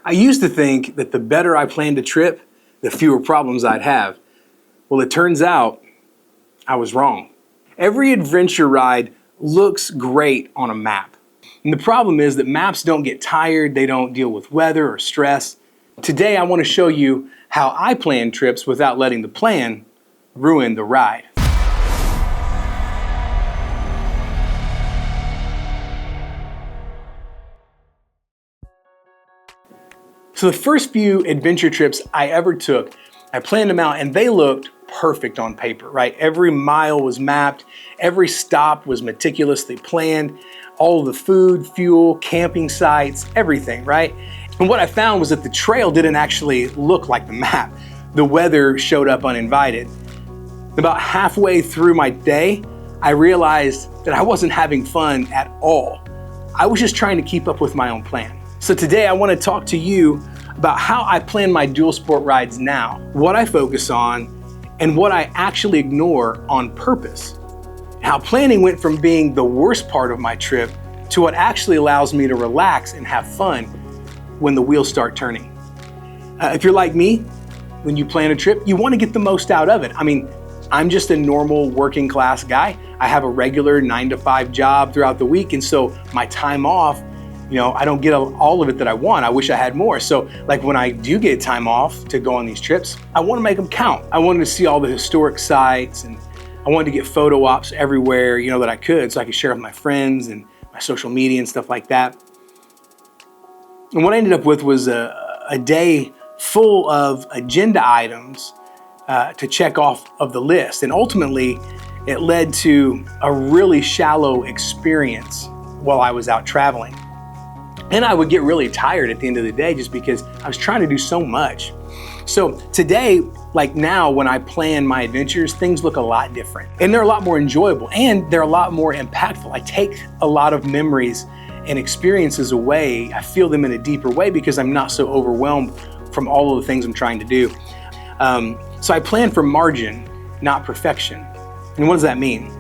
I used to think that the better I planned a trip, the fewer problems I'd have. Well, it turns out I was wrong. Every adventure ride looks great on a map. And the problem is that maps don't get tired, they don't deal with weather or stress. Today I want to show you how I plan trips without letting the plan ruin the ride. So the first few adventure trips I ever took, I planned them out and they looked perfect on paper, right? Every mile was mapped, every stop was meticulously planned, all of the food, fuel, camping sites, everything, right? And what I found was that the trail didn't actually look like the map. The weather showed up uninvited. About halfway through my day, I realized that I wasn't having fun at all. I was just trying to keep up with my own plan. So today I want to talk to you about how I plan my dual sport rides now, what I focus on, and what I actually ignore on purpose. How planning went from being the worst part of my trip to what actually allows me to relax and have fun when the wheels start turning. If you're like me, when you plan a trip, you want to get the most out of it. I mean, I'm just a normal working class guy. I have a regular 9-to-5 job throughout the week, and so my time off, I don't get all of it that I want. I wish I had more. So like when I do get time off to go on these trips, I want to make them count. I wanted to see all the historic sites, and I wanted to get photo ops everywhere, that I could, so I could share with my friends and my social media and stuff like that. And what I ended up with was a day full of agenda items to check off of the list. And ultimately, it led to a really shallow experience while I was out traveling. And I would get really tired at the end of the day just because I was trying to do so much. So today, like now, when I plan my adventures, things look a lot different. And they're a lot more enjoyable, and they're a lot more impactful. I take a lot of memories and experiences away. I feel them in a deeper way because I'm not so overwhelmed from all of the things I'm trying to do. So I plan for margin, not perfection. And what does that mean?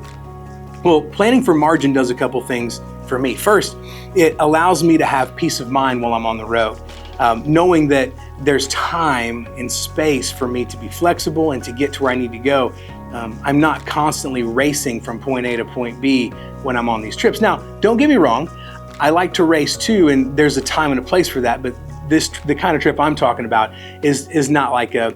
Well, planning for margin does a couple things for me. First, it allows me to have peace of mind while I'm on the road, knowing that there's time and space for me to be flexible and to get to where I need to go. I'm not constantly racing from point A to point B when I'm on these trips. Now, don't get me wrong, I like to race too, and there's a time and a place for that, but the kind of trip I'm talking about is not like a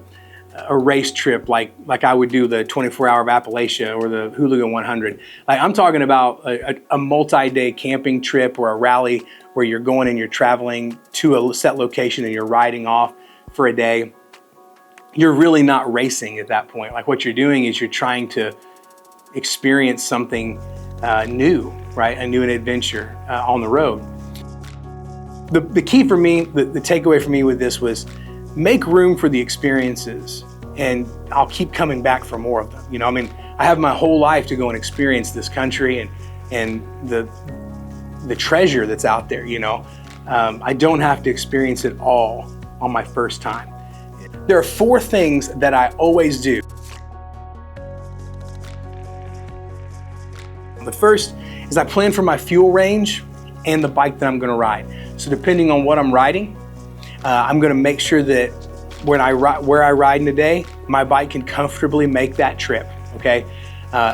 race trip like I would do the 24-hour of Appalachia or the Hooligan 100. Like I'm talking about a multi-day camping trip or a rally where you're going and you're traveling to a set location and you're riding off for a day. You're really not racing at that point. Like what you're doing is you're trying to experience something new, right? A new adventure on the road. The key for me, the takeaway for me with this was make room for the experiences, and I'll keep coming back for more of them. I have my whole life to go and experience this country and the treasure that's out there, I don't have to experience it all on my first time. There are 4 things that I always do. The first is I plan for my fuel range and the bike that I'm going to ride. So depending on what I'm riding, I'm going to make sure that where I ride in a day, my bike can comfortably make that trip, okay?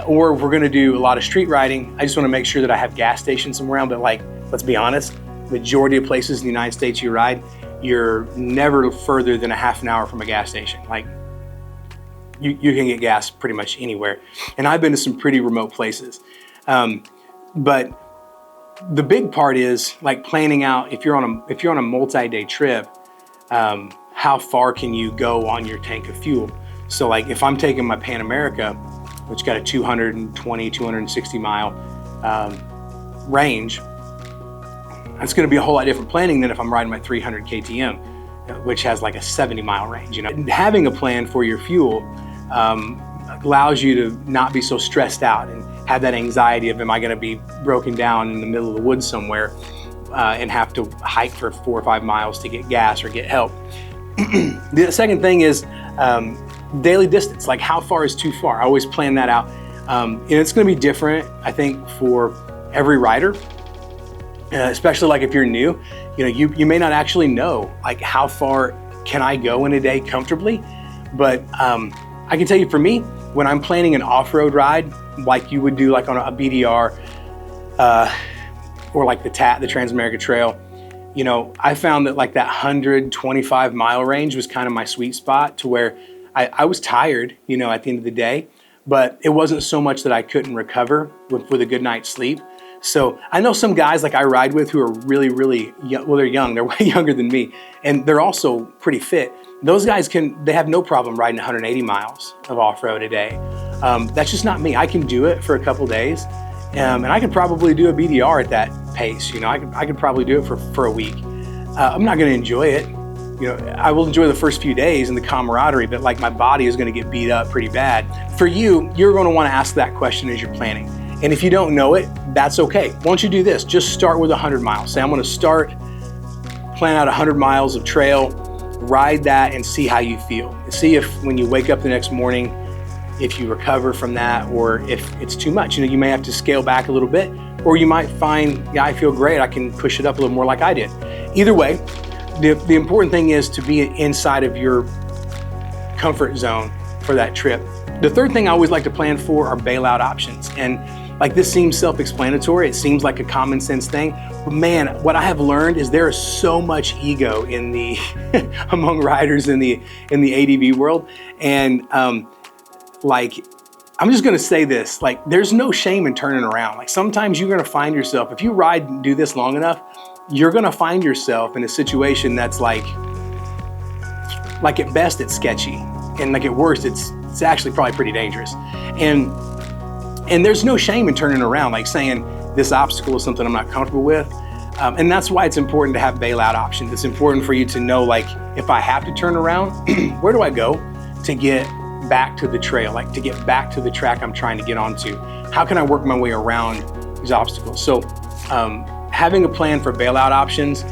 Or if we're going to do a lot of street riding, I just want to make sure that I have gas stations somewhere around. But let's be honest, majority of places in the United States you ride, you're never further than a half an hour from a gas station. You can get gas pretty much anywhere. And I've been to some pretty remote places. But the big part is planning out, if you're on a multi-day trip, how far can you go on your tank of fuel? So if I'm taking my Pan America, which got a 220, 260 mile range, that's going to be a whole lot different planning than if I'm riding my 300 KTM, which has a 70 mile range. Having a plan for your fuel allows you to not be so stressed out and have that anxiety of, am I going to be broken down in the middle of the woods somewhere and have to hike for 4 or 5 miles to get gas or get help. The second thing is daily distance, how far is too far? I always plan that out. And it's going to be different, I think, for every rider. Especially if you're new, you may not actually know like how far can I go in a day comfortably, but I can tell you for me, when I'm planning an off-road ride, like you would do like on a BDR or like the Trans-America Trail, I found that like that 125 mile range was kind of my sweet spot, to where I was tired, at the end of the day, but it wasn't so much that I couldn't recover with a good night's sleep. So I know some guys like I ride with who are really, really young. Well, they're young, they're way younger than me, and they're also pretty fit. Those guys they have no problem riding 180 miles of off-road a day. That's just not me. I can do it for a couple days, and I could probably do a BDR at that pace. I could probably do it for a week. I'm not gonna enjoy it. I will enjoy the first few days and the camaraderie, but like my body is gonna get beat up pretty bad. For you, you're gonna wanna ask that question as you're planning. And if you don't know it, that's okay. Why don't you do this? Just start with 100 miles. Say, I'm gonna plan out 100 miles of trail, ride that and see how you feel. See if when you wake up the next morning, if you recover from that or if it's too much. You may have to scale back a little bit, or you might find, yeah, I feel great, I can push it up a little more like I did. Either way, the important thing is to be inside of your comfort zone for that trip. The third thing I always like to plan for are bailout options. And like, this seems self-explanatory, it seems like a common sense thing, but man, what I have learned is there is so much ego in the among riders in the ADV world. And I'm just gonna say this, like, there's no shame in turning around. Like, sometimes you're gonna find yourself, if you ride and do this long enough, you're gonna find yourself in a situation that's like at best it's sketchy, and like at worst it's actually probably pretty dangerous. And there's no shame in turning around, like saying this obstacle is something I'm not comfortable with. And that's why it's important to have bailout options. It's important for you to know, like, if I have to turn around, where do I go to get back to the trail, like to get back to the track I'm trying to get onto? How can I work my way around these obstacles? So having a plan for bailout options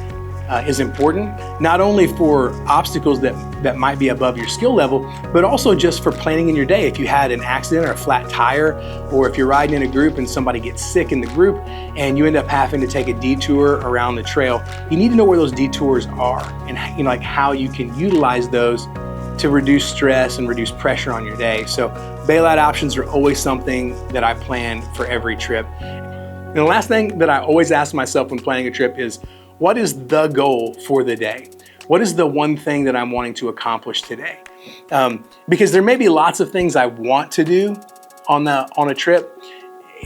is important, not only for obstacles that might be above your skill level, but also just for planning in your day. If you had an accident or a flat tire, or if you're riding in a group and somebody gets sick in the group and you end up having to take a detour around the trail, you need to know where those detours are and like how you can utilize those to reduce stress and reduce pressure on your day. So bailout options are always something that I plan for every trip. And the last thing that I always ask myself when planning a trip is, what is the goal for the day? What is the one thing that I'm wanting to accomplish today? Because there may be lots of things I want to do on a trip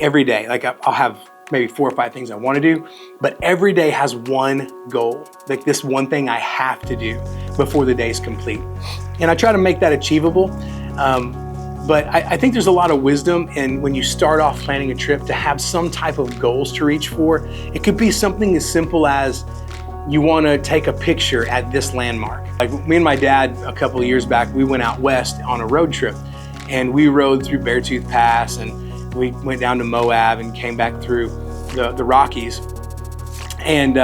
every day. Like I'll have maybe 4 or 5 things I want to do, but every day has one goal, like this one thing I have to do before the day's complete. And I try to make that achievable. But I think there's a lot of wisdom in when you start off planning a trip to have some type of goals to reach for. It could be something as simple as you want to take a picture at this landmark. Like me and my dad a couple of years back, we went out west on a road trip and we rode through Beartooth Pass and we went down to Moab and came back through the Rockies. And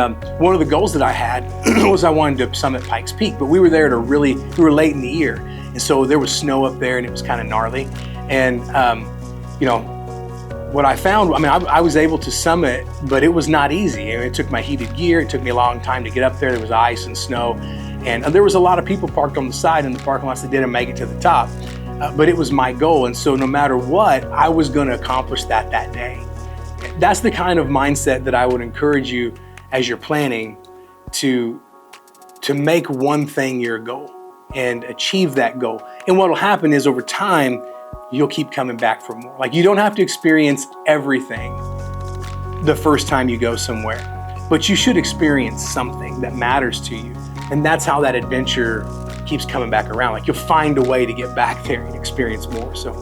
one of the goals that I had was I wanted to summit Pikes Peak, but we were there we were late in the year. And so there was snow up there and it was kind of gnarly. And, what I found, I was able to summit, but it was not easy. It took my heated gear. It took me a long time to get up there. There was ice and snow. And there was a lot of people parked on the side in the parking lots that didn't make it to the top. But it was my goal. And so no matter what, I was going to accomplish that day. That's the kind of mindset that I would encourage you as you're planning to make one thing your goal and achieve that goal. And what will happen is over time, you'll keep coming back for more. Like, you don't have to experience everything the first time you go somewhere, but you should experience something that matters to you. And that's how that adventure keeps coming back around. Like, you'll find a way to get back there and experience more. So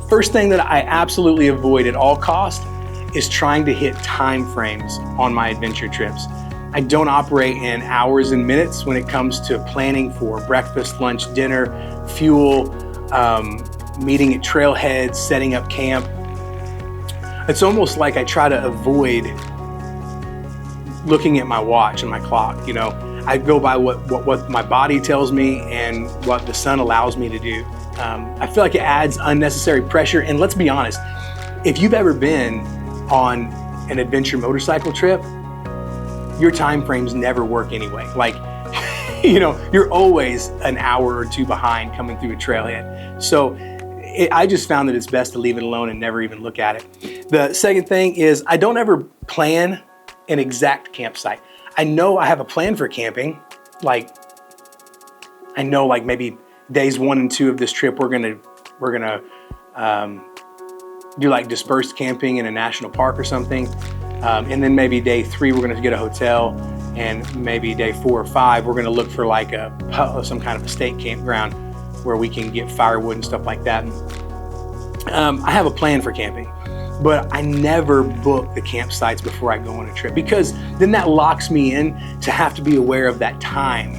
first thing that I absolutely avoid at all costs is trying to hit time frames on my adventure trips. I don't operate in hours and minutes when it comes to planning for breakfast, lunch, dinner, fuel, meeting at trailheads, setting up camp. It's almost like I try to avoid looking at my watch and my clock. I go by what my body tells me and what the sun allows me to do. I feel like it adds unnecessary pressure. And let's be honest, if you've ever been on an adventure motorcycle trip, your time frames never work anyway. Like, you know, you're always an hour or two behind coming through a trailhead. So I just found that it's best to leave it alone and never even look at it. The second thing is I don't ever plan an exact campsite. I know I have a plan for camping. Like, I know like maybe days 1 and 2 of this trip, we're gonna do like dispersed camping in a national park or something. And then maybe day 3, we're gonna get a hotel, and maybe day 4 or 5, we're gonna look for like some kind of a state campground where we can get firewood and stuff like that. I have a plan for camping, but I never book the campsites before I go on a trip, because then that locks me in to have to be aware of that time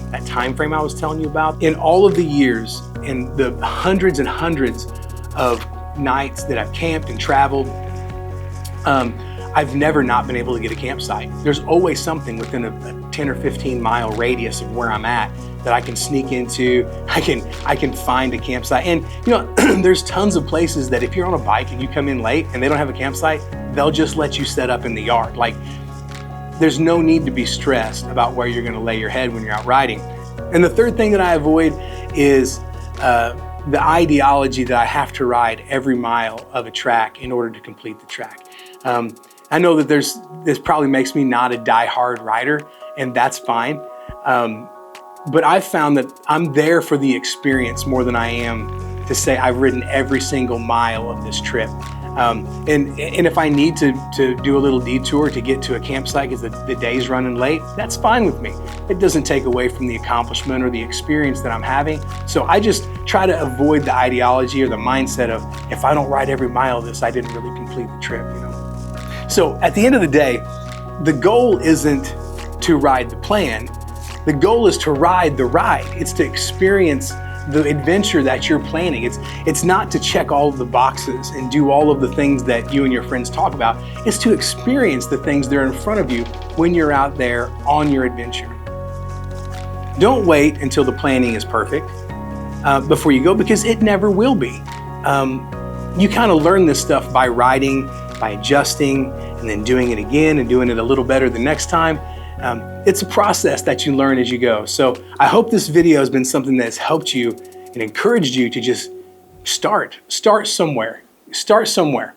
frame I was telling you about. In all of the years, in the hundreds and hundreds of nights that I've camped and traveled, I've never not been able to get a campsite. There's always something within a 10 or 15 mile radius of where I'm at that I can sneak into. I can find a campsite. And you know, there's tons of places that if you're on a bike and you come in late and they don't have a campsite, they'll just let you set up in the yard. Like, there's no need to be stressed about where you're gonna lay your head when you're out riding. And the third thing that I avoid is the ideology that I have to ride every mile of a track in order to complete the track. I know that this probably makes me not a die-hard rider, and that's fine. But I've found that I'm there for the experience more than I am to say I've ridden every single mile of this trip. And if I need to do a little detour to get to a campsite because the day's running late, that's fine with me. It doesn't take away from the accomplishment or the experience that I'm having. So I just try to avoid the ideology or the mindset of, if I don't ride every mile of this, I didn't really complete the trip, you know? So at the end of the day, the goal isn't to ride the plan. The goal is to ride the ride. It's to experience the adventure that you're planning. It's not to check all of the boxes and do all of the things that you and your friends talk about. It's to experience the things that are in front of you when you're out there on your adventure. Don't wait until the planning is perfect before you go, because it never will be. You kind of learn this stuff by riding, by adjusting, and then doing it again and doing it a little better the next time. It's a process that you learn as you go. So I hope this video has been something that's helped you and encouraged you to just start somewhere. Start somewhere.